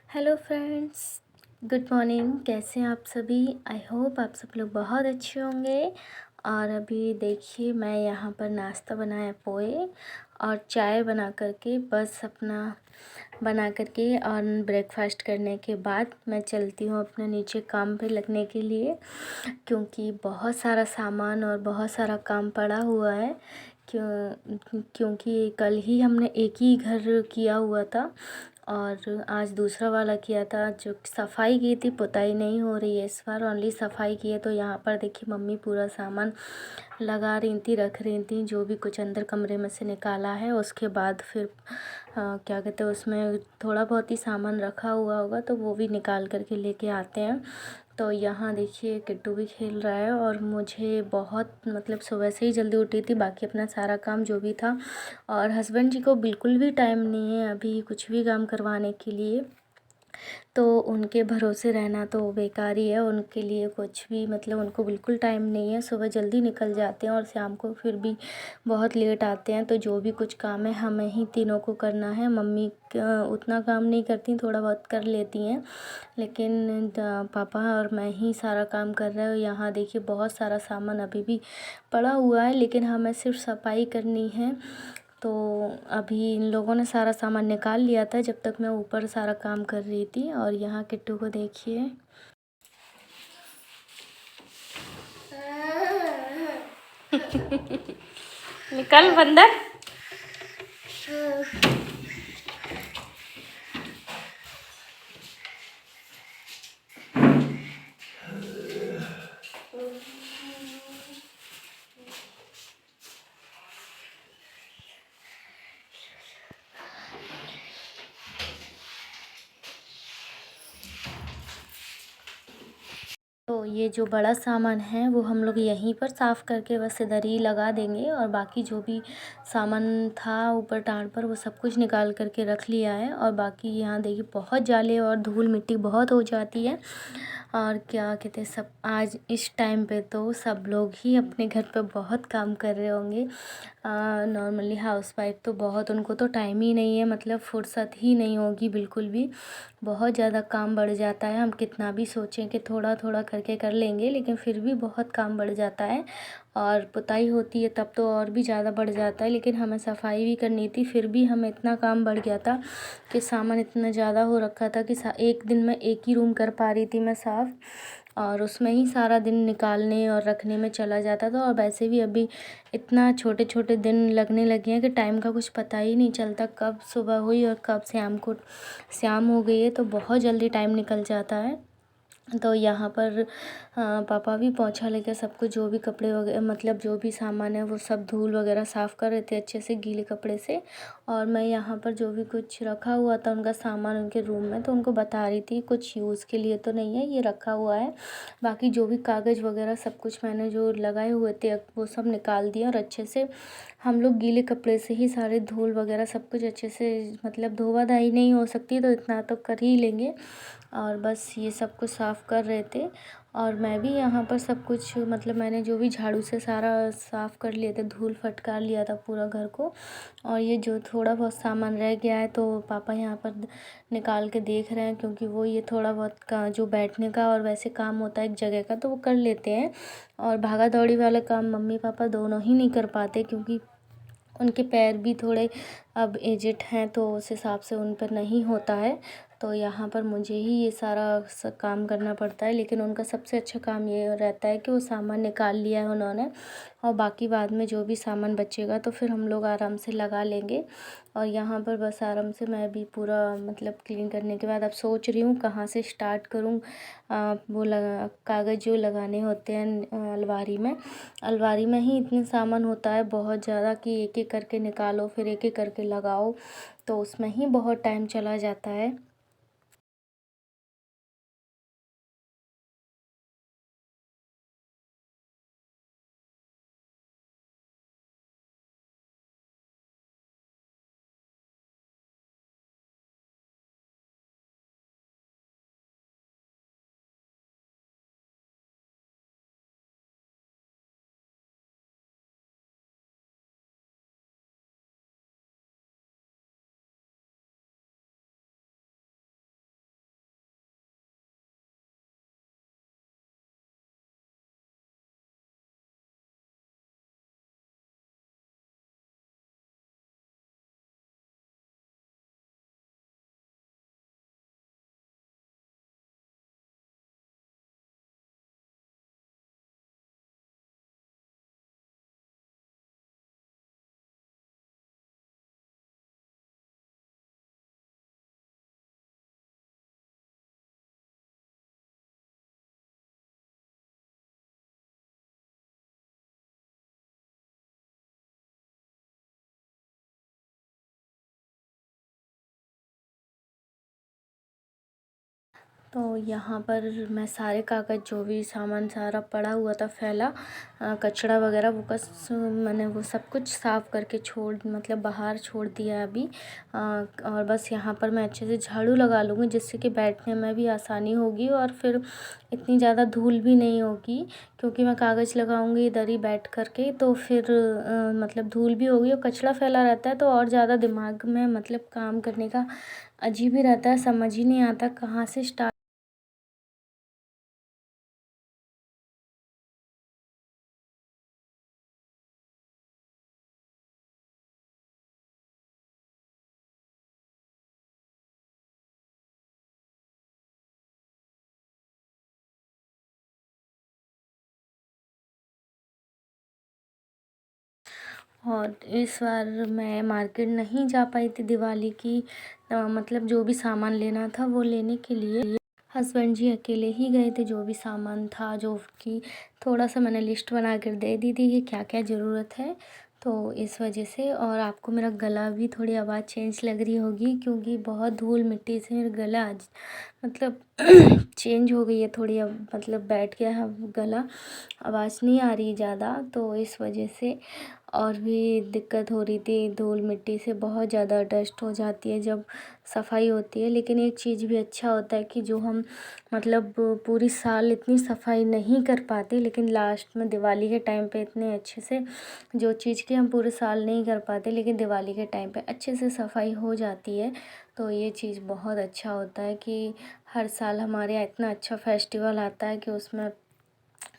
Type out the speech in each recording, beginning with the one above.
Hello friends, good morning. कैसे हैं आप सभी? आई होप आप सब लोग बहुत अच्छे होंगे। और अभी देखिए, मैं यहाँ पर नाश्ता बनाया पोहे और चाय बना करके बस अपना बना करके और ब्रेकफास्ट करने के बाद मैं चलती हूँ अपने नीचे काम पे लगने के लिए, क्योंकि बहुत सारा सामान और बहुत सारा काम पड़ा हुआ है। क्योंकि कल ही हमने एक ही घर किया हुआ था और आज दूसरा वाला किया था। जो सफाई की थी, पुताई नहीं हो रही है इस बार, ओनली सफाई की है। तो यहाँ पर देखिए, मम्मी पूरा सामान लगा रही थी, रख रही थी, जो भी कुछ अंदर कमरे में से निकाला है। उसके बाद फिर क्या कहते हैं, उसमें थोड़ा बहुत ही सामान रखा हुआ होगा तो वो भी निकाल करके लेके आते हैं। तो यहाँ देखिए, किट्टू भी खेल रहा है और मुझे बहुत मतलब सुबह से ही जल्दी उठी थी, बाकी अपना सारा काम जो भी था। और हस्बैंड जी को बिल्कुल भी टाइम नहीं है अभी कुछ भी काम करवाने के लिए, तो उनके भरोसे रहना तो बेकार ही है। उनके लिए कुछ भी मतलब उनको बिल्कुल टाइम नहीं है। सुबह जल्दी निकल जाते हैं और शाम को फिर भी बहुत लेट आते हैं। तो जो भी कुछ काम है हमें ही तीनों को करना है। मम्मी उतना काम नहीं करती, थोड़ा बहुत कर लेती हैं, लेकिन पापा और मैं ही सारा काम कर रहे हो। यहाँ देखिए, बहुत सारा सामान अभी भी पड़ा हुआ है, लेकिन हमें सिर्फ सफाई करनी है। तो अभी इन लोगों ने सारा सामान निकाल लिया था जब तक मैं ऊपर सारा काम कर रही थी। और यहाँ किट्टू को देखिए। निकल बंदर। तो ये जो बड़ा सामान है वो हम लोग यहीं पर साफ़ करके बस इधर ही लगा देंगे, और बाकी जो भी सामान था ऊपर टांड पर वो सब कुछ निकाल करके रख लिया है। और बाकी यहाँ देखिए, बहुत जाले और धूल मिट्टी बहुत हो जाती है। और क्या कहते हैं, सब आज इस टाइम पे तो सब लोग ही अपने घर पे बहुत काम कर रहे होंगे। नॉर्मली हाउसवाइफ तो बहुत, उनको तो टाइम ही नहीं है, मतलब फुर्सत ही नहीं होगी बिल्कुल भी। बहुत ज़्यादा काम बढ़ जाता है। हम कितना भी सोचें कि थोड़ा थोड़ा करके कर लेंगे, लेकिन फिर भी बहुत काम बढ़ जाता है। और पुताई होती है तब तो और भी ज़्यादा बढ़ जाता है, लेकिन हमें सफाई भी करनी थी, फिर भी हमें इतना काम बढ़ गया था कि सामान इतना ज़्यादा हो रखा था कि एक दिन में एक ही रूम कर पा रही थी मैं साफ़, और उसमें ही सारा दिन निकालने और रखने में चला जाता था। और वैसे भी अभी इतना छोटे छोटे दिन लगने लगे हैं कि टाइम का कुछ पता ही नहीं चलता, कब सुबह हुई और कब शाम हो गई है। तो बहुत जल्दी टाइम निकल जाता है। तो यहाँ पर पापा भी पोंछा लेकर सब कुछ, जो भी कपड़े वगैरह मतलब जो भी सामान है वो सब धूल वगैरह साफ़ कर रहे थे अच्छे से गीले कपड़े से। और मैं यहाँ पर जो भी कुछ रखा हुआ था उनका सामान उनके रूम में, तो उनको बता रही थी कुछ यूज़ के लिए तो नहीं है, ये रखा हुआ है। बाकी जो भी कागज़ वगैरह सब कुछ मैंने जो लगाए हुए थे वो सब निकाल दिया। और अच्छे से हम लोग गीले कपड़े से ही सारे धूल वगैरह सब कुछ अच्छे से, मतलब धोवा धाई नहीं हो सकती तो इतना तो कर ही लेंगे। और बस ये सब कुछ साफ़ कर रहे थे। और मैं भी यहाँ पर सब कुछ मतलब मैंने जो भी झाड़ू से सारा साफ़ कर लिए थे, धूल फटकार लिया था पूरा घर को। और ये जो थोड़ा बहुत सामान रह गया है तो पापा यहाँ पर निकाल के देख रहे हैं, क्योंकि वो ये थोड़ा बहुत का जो बैठने का और वैसे काम होता है एक जगह का तो वो कर लेते हैं। और भागा दौड़ी वाला काम मम्मी पापा दोनों ही नहीं कर पाते, क्योंकि उनके पैर भी थोड़े अब एजेड हैं, तो उस हिसाब से उन पर नहीं होता है। तो यहाँ पर मुझे ही ये सारा काम करना पड़ता है, लेकिन उनका सबसे अच्छा काम ये रहता है कि वो सामान निकाल लिया है उन्होंने, और बाकी बाद में जो भी सामान बचेगा तो फिर हम लोग आराम से लगा लेंगे। और यहाँ पर बस आराम से मैं भी पूरा मतलब क्लीन करने के बाद अब सोच रही हूँ कहाँ से स्टार्ट करूँ। वो लगा कागज़ जो लगाने होते हैं अलमारी में, अलमारी में ही इतने सामान होता है बहुत ज़्यादा कि एक एक करके निकालो फिर एक एक करके लगाओ, तो उसमें ही बहुत टाइम चला जाता है। तो यहाँ पर मैं सारे कागज़ जो भी सामान सारा पड़ा हुआ था फैला, कचरा वगैरह वो मैंने वो सब कुछ साफ़ करके मतलब बाहर छोड़ दिया है अभी। और बस यहाँ पर मैं अच्छे से झाड़ू लगा लूँगी जिससे कि बैठने में भी आसानी होगी और फिर इतनी ज़्यादा धूल भी नहीं होगी, क्योंकि मैं कागज़ लगाऊँगी इधर ही बैठ कर के, तो फिर मतलब धूल भी होगी और कचरा फैला रहता है तो और ज़्यादा दिमाग में मतलब काम करने का अजीब ही रहता है, समझ ही नहीं आता कहाँ से स्टार्ट। और इस बार मैं मार्केट नहीं जा पाई थी दिवाली की, मतलब जो भी सामान लेना था वो लेने के लिए हस्बैंड जी अकेले ही गए थे। जो भी सामान था, जो कि थोड़ा सा मैंने लिस्ट बना कर दे दी थी कि क्या क्या ज़रूरत है, तो इस वजह से। और आपको मेरा गला भी थोड़ी आवाज़ चेंज लग रही होगी क्योंकि बहुत धूल मिट्टी से मेरा गला आज मतलब चेंज हो गई है थोड़ी, अब मतलब बैठ गया है गला, आवाज़ नहीं आ रही ज़्यादा, तो इस वजह से और भी दिक्कत हो रही थी। धूल मिट्टी से बहुत ज़्यादा डस्ट हो जाती है जब सफाई होती है। लेकिन एक चीज़ भी अच्छा होता है कि जो हम मतलब पूरी साल इतनी सफाई नहीं कर पाते, लेकिन लास्ट में दिवाली के टाइम पे इतने अच्छे से जो चीज़ की हम पूरे साल नहीं कर पाते, लेकिन दिवाली के टाइम पे अच्छे से सफाई हो जाती है। तो ये चीज़ बहुत अच्छा होता है कि हर साल हमारे यहाँ इतना अच्छा फेस्टिवल आता है कि उसमें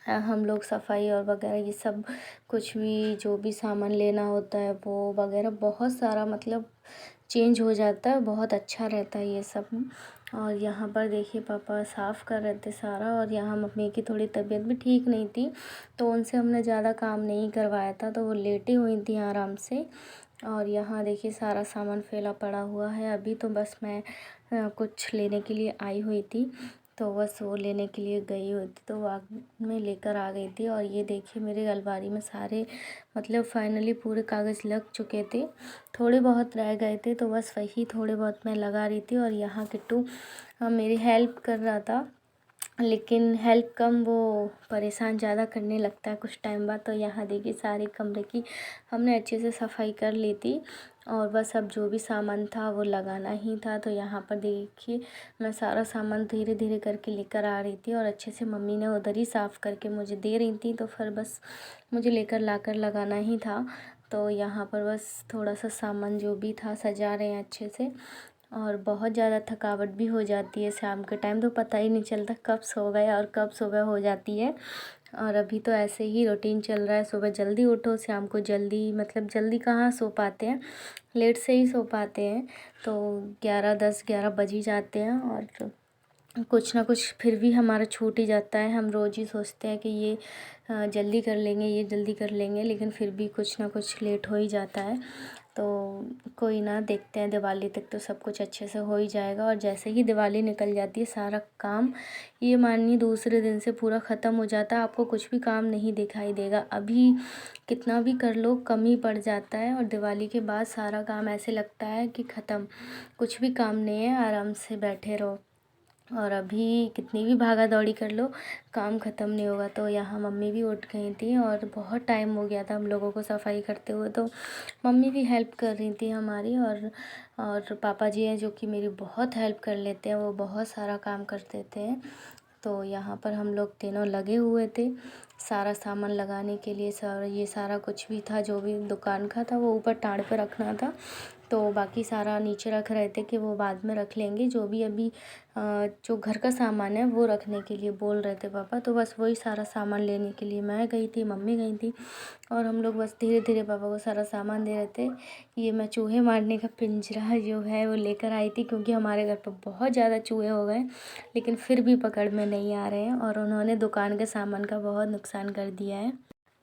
हम लोग सफाई और वगैरह ये सब कुछ भी जो भी सामान लेना होता है वो वगैरह बहुत सारा मतलब चेंज हो जाता है, बहुत अच्छा रहता है ये सब। और यहाँ पर देखिए पापा साफ़ कर रहे थे सारा, और यहाँ मम्मी की थोड़ी तबीयत भी ठीक नहीं थी तो उनसे हमने ज़्यादा काम नहीं करवाया था, तो वो लेटी हुई थी आराम से। और यहाँ देखिए सारा सामान फैला पड़ा हुआ है। अभी तो बस मैं कुछ लेने के लिए आई हुई थी, तो बस वो लेने के लिए गई हुई थी, तो वो में लेकर आ गई थी। और ये देखिए मेरे अलमारी में सारे मतलब फाइनली पूरे कागज़ लग चुके थे, थोड़े बहुत रह गए थे तो बस वही थोड़े बहुत मैं लगा रही थी। और यहाँ किट्टू मेरी हेल्प कर रहा था, लेकिन हेल्प कम, वो परेशान ज़्यादा करने लगता है कुछ टाइम बाद। तो यहाँ देखिए सारे कमरे की हमने अच्छे से सफाई कर ली थी, और बस अब जो भी सामान था वो लगाना ही था। तो यहाँ पर देखिए मैं सारा सामान धीरे धीरे करके लेकर आ रही थी, और अच्छे से मम्मी ने उधर ही साफ़ करके मुझे दे रही थी, तो फिर बस मुझे लेकर लाकर लगाना ही था। तो यहाँ पर बस थोड़ा सा सामान जो भी था सजा रहे हैं अच्छे से। और बहुत ज़्यादा थकावट भी हो जाती है शाम के टाइम, तो पता ही नहीं चलता कब सो गए और कब सुबह हो जाती है। और अभी तो ऐसे ही रूटीन चल रहा है, सुबह जल्दी उठो, शाम को जल्दी, मतलब जल्दी कहाँ सो पाते हैं, लेट से ही सो पाते हैं। तो 11 10 11 बज ही जाते हैं, और कुछ ना कुछ फिर भी हमारा छूट ही जाता है। हम रोज़ ही सोचते हैं कि ये जल्दी कर लेंगे, ये जल्दी कर लेंगे, लेकिन फिर भी कुछ ना कुछ लेट हो ही जाता है। तो कोई ना, देखते हैं दिवाली तक तो सब कुछ अच्छे से हो ही जाएगा। और जैसे ही दिवाली निकल जाती है सारा काम ये मानिए दूसरे दिन से पूरा ख़त्म हो जाता है, आपको कुछ भी काम नहीं दिखाई देगा। अभी कितना भी कर लो कम ही पड़ जाता है, और दिवाली के बाद सारा काम ऐसे लगता है कि ख़त्म, कुछ भी काम नहीं है, आराम से बैठे रहो। और अभी कितनी भी भागा दौड़ी कर लो काम ख़त्म नहीं होगा। तो यहाँ मम्मी भी उठ गई थी, और बहुत टाइम हो गया था हम लोगों को सफाई करते हुए, तो मम्मी भी हेल्प कर रही थी हमारी। और पापा जी हैं जो कि मेरी बहुत हेल्प कर लेते हैं, वो बहुत सारा काम कर देते हैं। तो यहाँ पर हम लोग तीनों लगे हुए थे सारा सामान लगाने के लिए। सारा ये सारा कुछ भी था जो भी दुकान का था वो ऊपर टाड़ पे रखना था, तो बाकी सारा नीचे रख रहे थे कि वो बाद में रख लेंगे। जो भी अभी जो घर का सामान है वो रखने के लिए बोल रहे थे पापा, तो बस वही सारा सामान लेने के लिए मैं गई थी, मम्मी गई थी, और हम लोग बस धीरे धीरे पापा को सारा सामान दे रहे थे। ये मैं चूहे मारने का पिंजरा जो है वो लेकर आई थी, क्योंकि हमारे घर पर बहुत ज़्यादा चूहे हो गए, लेकिन फिर भी पकड़ में नहीं आ रहे हैं, और उन्होंने दुकान के सामान का बहुत नुकसान कर दिया है।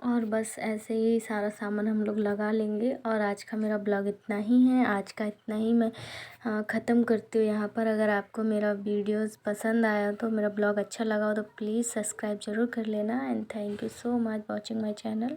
और बस ऐसे ही सारा सामान हम लोग लगा लेंगे। और आज का मेरा ब्लॉग इतना ही है, आज का इतना ही मैं ख़त्म करती हूँ यहाँ पर। अगर आपको मेरा वीडियोस पसंद आया तो, मेरा ब्लॉग अच्छा लगा हो तो प्लीज़ सब्सक्राइब ज़रूर कर लेना। And thank you so much watching my channel.